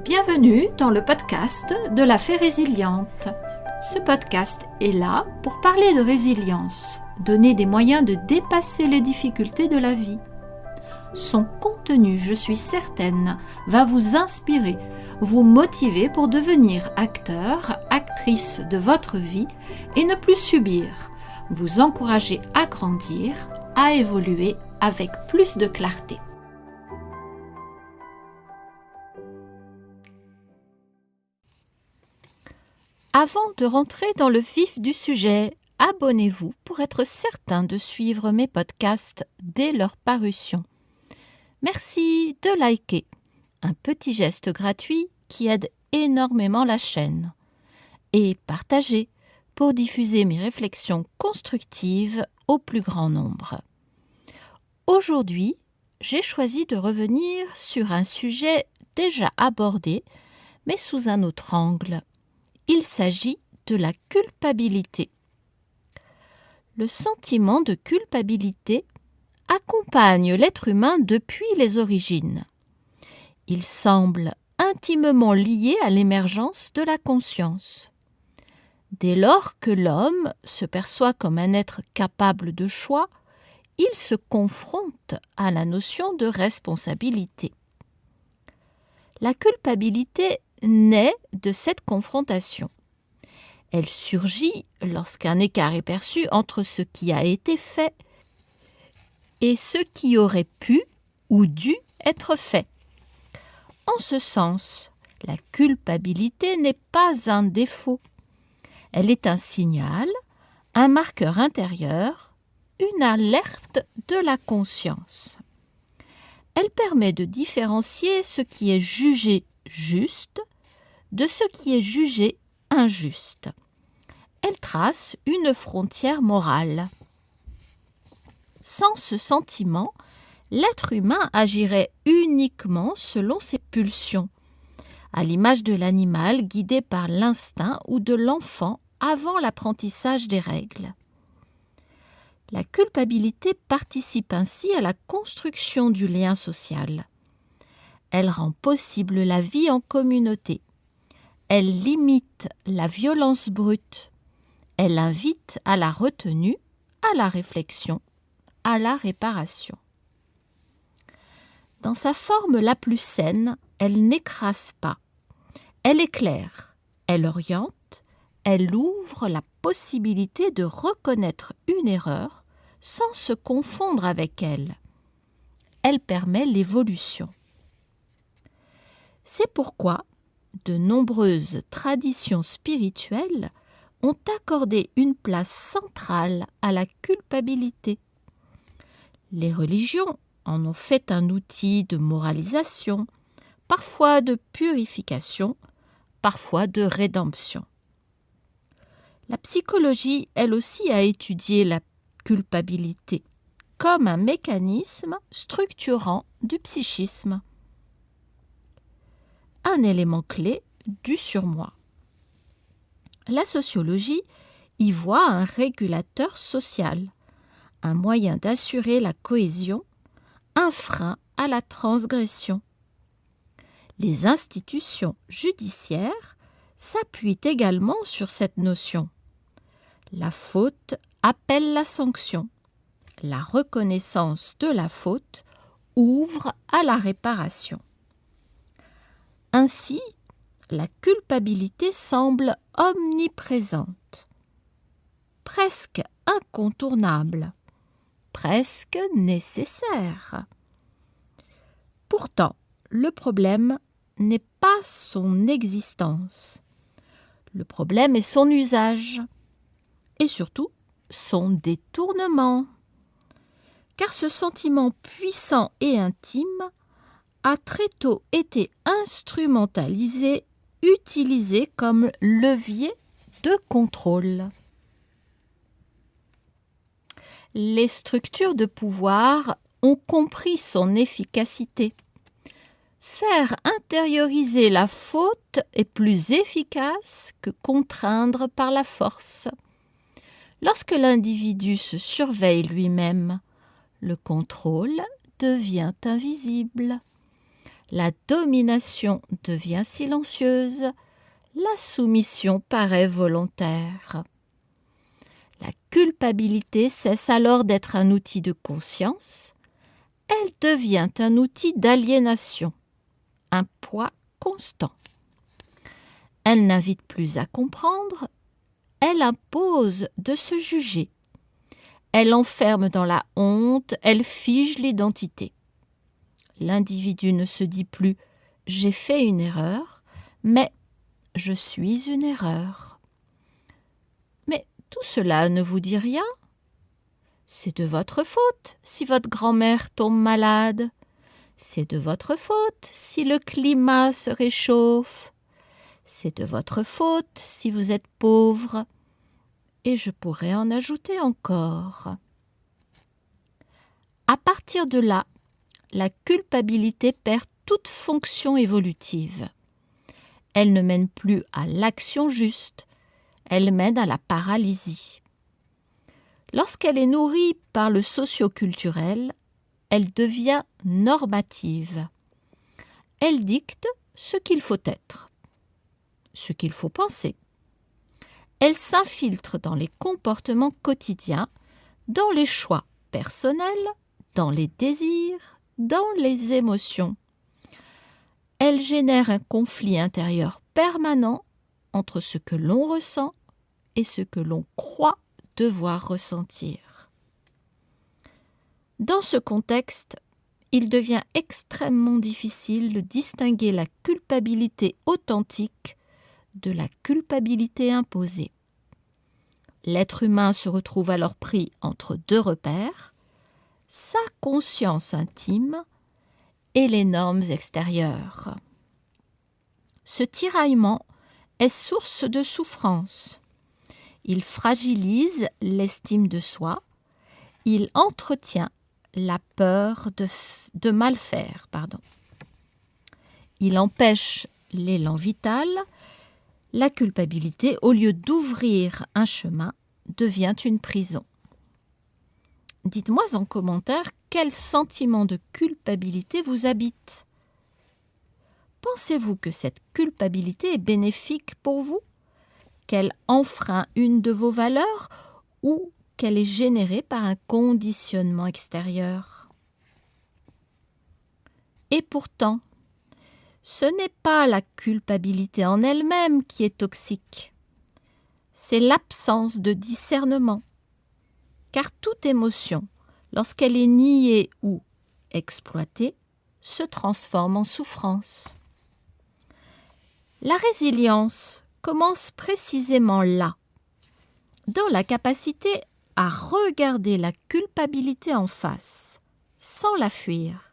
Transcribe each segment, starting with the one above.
Bienvenue dans le podcast de la Fée Résiliente. Ce podcast est là pour parler de résilience, donner des moyens de dépasser les difficultés de la vie. Son contenu, je suis certaine, va vous inspirer, vous motiver pour devenir acteur, actrice de votre vie et ne plus subir, vous encourager à grandir, à évoluer avec plus de clarté. Avant de rentrer dans le vif du sujet, abonnez-vous pour être certain de suivre mes podcasts dès leur parution. Merci de liker, un petit geste gratuit qui aide énormément la chaîne. Et partagez pour diffuser mes réflexions constructives au plus grand nombre. Aujourd'hui, j'ai choisi de revenir sur un sujet déjà abordé, mais sous un autre angle. Il s'agit de la culpabilité. Le sentiment de culpabilité accompagne l'être humain depuis les origines. Il semble intimement lié à l'émergence de la conscience. Dès lors que l'homme se perçoit comme un être capable de choix, il se confronte à la notion de responsabilité. La culpabilité naît de cette confrontation. Elle surgit lorsqu'un écart est perçu entre ce qui a été fait et ce qui aurait pu ou dû être fait. En ce sens, la culpabilité n'est pas un défaut. Elle est un signal, un marqueur intérieur, une alerte de la conscience. Elle permet de différencier ce qui est jugé juste de ce qui est jugé injuste. Elle trace une frontière morale. Sans ce sentiment, l'être humain agirait uniquement selon ses pulsions, à l'image de l'animal guidé par l'instinct ou de l'enfant avant l'apprentissage des règles. La culpabilité participe ainsi à la construction du lien social. Elle rend possible la vie en communauté. Elle limite la violence brute. Elle invite à la retenue, à la réflexion, à la réparation. Dans sa forme la plus saine, elle n'écrase pas. Elle éclaire, elle oriente, elle ouvre la possibilité de reconnaître une erreur sans se confondre avec elle. Elle permet l'évolution. C'est pourquoi de nombreuses traditions spirituelles ont accordé une place centrale à la culpabilité. Les religions en ont fait un outil de moralisation, parfois de purification, parfois de rédemption. La psychologie, elle aussi, a étudié la culpabilité comme un mécanisme structurant du psychisme. Un élément clé du surmoi. La sociologie y voit un régulateur social, un moyen d'assurer la cohésion, un frein à la transgression. Les institutions judiciaires s'appuient également sur cette notion. La faute appelle la sanction. La reconnaissance de la faute ouvre à la réparation. Ainsi, la culpabilité semble omniprésente, presque incontournable, presque nécessaire. Pourtant, le problème n'est pas son existence. Le problème est son usage et surtout son détournement. Car ce sentiment puissant et intime a très tôt été instrumentalisé, utilisé comme levier de contrôle. Les structures de pouvoir ont compris son efficacité. Faire intérioriser la faute est plus efficace que contraindre par la force. Lorsque l'individu se surveille lui-même, le contrôle devient invisible. La domination devient silencieuse, la soumission paraît volontaire. La culpabilité cesse alors d'être un outil de conscience, elle devient un outil d'aliénation, un poids constant. Elle n'invite plus à comprendre, elle impose de se juger. Elle enferme dans la honte, elle fige l'identité. L'individu ne se dit plus « j'ai fait une erreur », mais « je suis une erreur ». Mais tout cela ne vous dit rien ? C'est de votre faute si votre grand-mère tombe malade. C'est de votre faute si le climat se réchauffe. C'est de votre faute si vous êtes pauvre. Et je pourrais en ajouter encore. À partir de là, la culpabilité perd toute fonction évolutive. Elle ne mène plus à l'action juste, elle mène à la paralysie. Lorsqu'elle est nourrie par le socio-culturel, elle devient normative. Elle dicte ce qu'il faut être, ce qu'il faut penser. Elle s'infiltre dans les comportements quotidiens, dans les choix personnels, dans les désirs, dans les émotions. Elle génère un conflit intérieur permanent entre ce que l'on ressent et ce que l'on croit devoir ressentir. Dans ce contexte, il devient extrêmement difficile de distinguer la culpabilité authentique de la culpabilité imposée. L'être humain se retrouve alors pris entre deux repères, sa conscience intime et les normes extérieures. Ce tiraillement est source de souffrance. Il fragilise l'estime de soi, il entretient la peur de mal faire. Il empêche l'élan vital. La culpabilité, au lieu d'ouvrir un chemin, devient une prison. Dites-moi en commentaire quel sentiment de culpabilité vous habite. Pensez-vous que cette culpabilité est bénéfique pour vous ? Qu'elle enfreint une de vos valeurs ou qu'elle est générée par un conditionnement extérieur ? Et pourtant, ce n'est pas la culpabilité en elle-même qui est toxique. C'est l'absence de discernement. Car toute émotion, lorsqu'elle est niée ou exploitée, se transforme en souffrance. La résilience commence précisément là, dans la capacité à regarder la culpabilité en face, sans la fuir.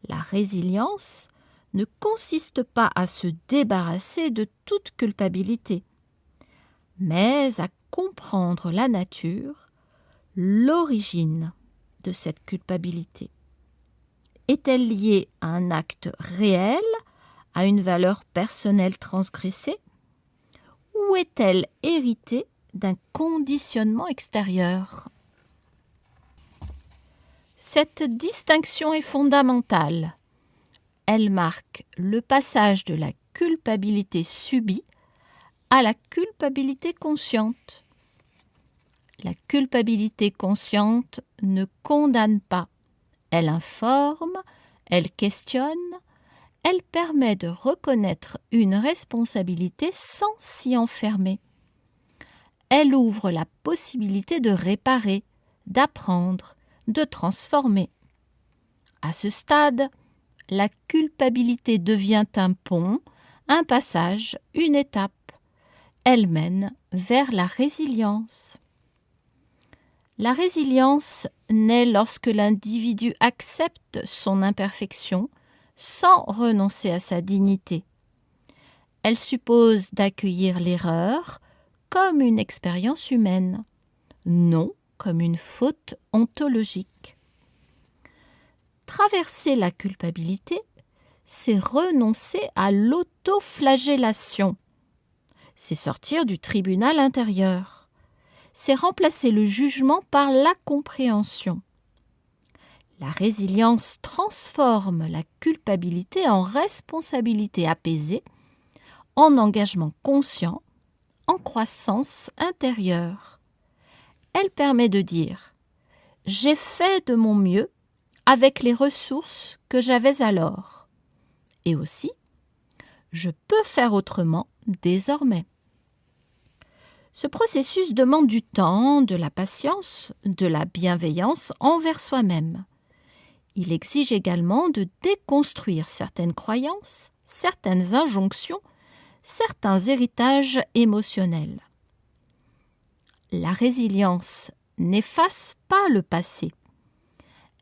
La résilience ne consiste pas à se débarrasser de toute culpabilité, mais à comprendre la nature, l'origine de cette culpabilité. Est-elle liée à un acte réel, à une valeur personnelle transgressée, ou est-elle héritée d'un conditionnement extérieur ? Cette distinction est fondamentale. Elle marque le passage de la culpabilité subie à la culpabilité consciente. La culpabilité consciente ne condamne pas, elle informe, elle questionne, elle permet de reconnaître une responsabilité sans s'y enfermer. Elle ouvre la possibilité de réparer, d'apprendre, de transformer. À ce stade, la culpabilité devient un pont, un passage, une étape. Elle mène vers la résilience. La résilience naît lorsque l'individu accepte son imperfection sans renoncer à sa dignité. Elle suppose d'accueillir l'erreur comme une expérience humaine, non comme une faute ontologique. Traverser la culpabilité, c'est renoncer à l'autoflagellation. C'est sortir du tribunal intérieur. C'est remplacer le jugement par la compréhension. La résilience transforme la culpabilité en responsabilité apaisée, en engagement conscient, en croissance intérieure. Elle permet de dire « J'ai fait de mon mieux avec les ressources que j'avais alors. » Et aussi « Je peux faire autrement désormais. » Ce processus demande du temps, de la patience, de la bienveillance envers soi-même. Il exige également de déconstruire certaines croyances, certaines injonctions, certains héritages émotionnels. La résilience n'efface pas le passé.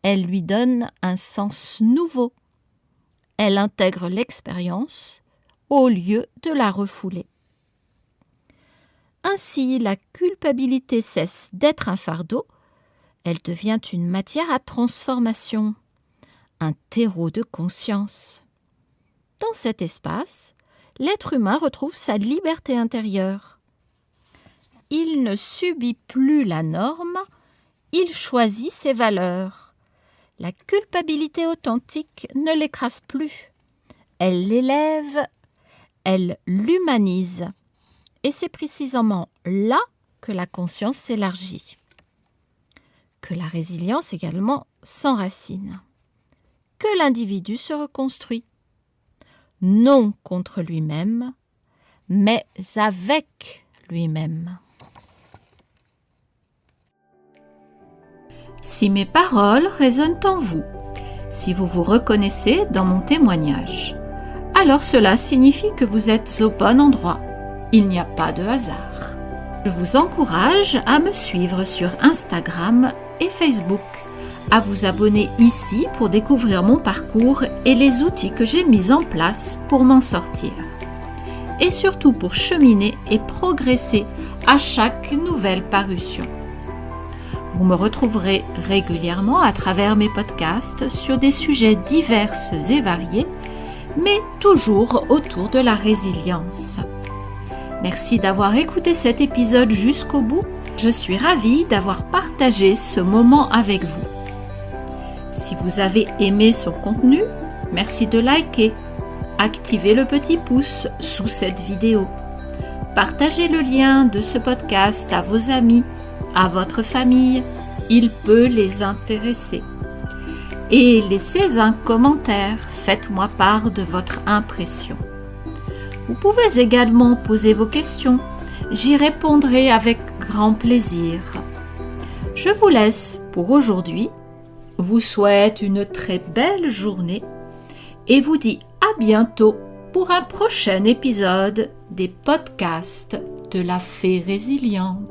Elle lui donne un sens nouveau. Elle intègre l'expérience au lieu de la refouler. Ainsi, la culpabilité cesse d'être un fardeau, elle devient une matière à transformation, un terreau de conscience. Dans cet espace, l'être humain retrouve sa liberté intérieure. Il ne subit plus la norme, il choisit ses valeurs. La culpabilité authentique ne l'écrase plus. Elle l'élève, elle l'humanise. Et c'est précisément là que la conscience s'élargit. Que la résilience également s'enracine. Que l'individu se reconstruit. Non contre lui-même, mais avec lui-même. Si mes paroles résonnent en vous, si vous vous reconnaissez dans mon témoignage, alors cela signifie que vous êtes au bon endroit. Il n'y a pas de hasard. Je vous encourage à me suivre sur Instagram et Facebook, à vous abonner ici pour découvrir mon parcours et les outils que j'ai mis en place pour m'en sortir. Et surtout pour cheminer et progresser à chaque nouvelle parution. Vous me retrouverez régulièrement à travers mes podcasts sur des sujets divers et variés, mais toujours autour de la résilience. Merci d'avoir écouté cet épisode jusqu'au bout. Je suis ravie d'avoir partagé ce moment avec vous. Si vous avez aimé son contenu, merci de liker, activez le petit pouce sous cette vidéo. Partagez le lien de ce podcast à vos amis, à votre famille, il peut les intéresser. Et laissez un commentaire, faites-moi part de votre impression. Vous pouvez également poser vos questions, j'y répondrai avec grand plaisir. Je vous laisse pour aujourd'hui, vous souhaite une très belle journée et vous dis à bientôt pour un prochain épisode des podcasts de la Fée Résiliente.